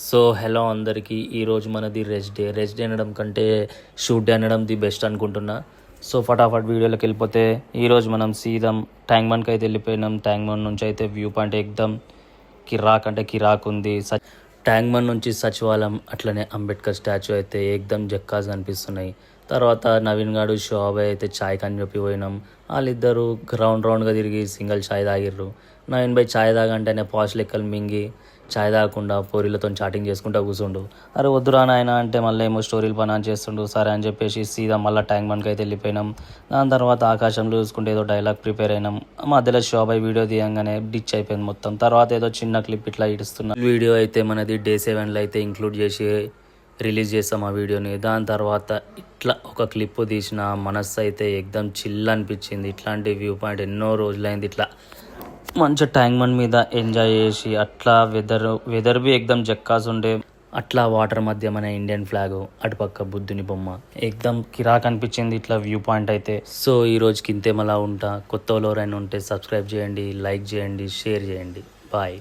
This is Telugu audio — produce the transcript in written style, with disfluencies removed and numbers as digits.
సో హలో అందరికీ ఈరోజు మనది రెస్ట్ డే అనడం కంటే షూట్ డే అనడం ది బెస్ట్ అనుకుంటున్నా. సో ఫటాఫట్ వీడియోలోకి వెళ్ళిపోతే ఈరోజు మనం సీదం ట్యాంక్ బండ్కి అయితే వెళ్ళిపోయినాం. ట్యాంక్ బండ్ నుంచి అయితే వ్యూ పాయింట్ ఎక్దాం కిరాక్ అంటే కిరాక్ ఉంది. ట్యాంక్ బండ్ నుంచి సచివాలయం అట్లనే అంబేద్కర్ స్టాచ్యూ అయితే ఏకదం జక్కాస్ అనిపిస్తున్నాయి. తర్వాత నవీన్ గాడు షోబాయ్ అయితే ఛాయ్ కని చెప్పి పోయినాం. వాళ్ళిద్దరు రౌండ్గా తిరిగి సింగిల్ ఛాయ్ తాగిర్రు. నవీన్ భాయ్ ఛాయ్ తాగంటేనే పాష్ లెక్కలు మింగి ఛాయ్ తాగకుండా పోరీలతో చాటింగ్ చేసుకుంటూ కూర్చుండు. అరే వద్దురా నాయన అంటే మళ్ళీ ఏమో స్టోరీలు పని అని చేస్తుండు. సరే అని చెప్పేసి సీదా మళ్ళీ ట్యాంక్ బండ్కి అయితే వెళ్ళిపోయినాం. దాని తర్వాత ఆకాశంలో చూసుకుంటే ఏదో డైలాగ్ ప్రిపేర్ అయినాం. మధ్యలో షోబాయ్ వీడియో తీయంగానే డిచ్ అయిపోయింది మొత్తం. తర్వాత ఏదో చిన్న క్లిప్ ఇట్లా ఇడుస్తున్నాం. వీడియో అయితే మనది Day 7లో అయితే ఇంక్లూడ్ చేసి రిలీజ్ చేస్తాం ఆ వీడియోని. దాని తర్వాత ఇట్లా ఒక క్లిప్ తీసిన మనస్సు అయితే ఎక్దమ్ చిల్ అనిపించింది. ఇట్లాంటి వ్యూ పాయింట్ ఎన్నో రోజులైంది ఇట్లా మంచిగా ట్యాంక్ బండ్ మీద ఎంజాయ్ చేసి అట్లా వెదర్ బి ఎక్దమ్ జక్కాస్ ఉండే. అట్లా వాటర్ మధ్య మన ఇండియన్ ఫ్లాగ్, అటుపక్క బుద్ధుని బొమ్మ ఎక్దమ్ కిరాక్ అనిపించింది ఇట్లా వ్యూ పాయింట్ అయితే. సో ఈ రోజుకి ఇంతేమలా ఉంటా. కొత్త వాళ్ళు ఎవరైనా ఉంటే సబ్స్క్రైబ్ చేయండి, లైక్ చేయండి, షేర్ చేయండి. బాయ్.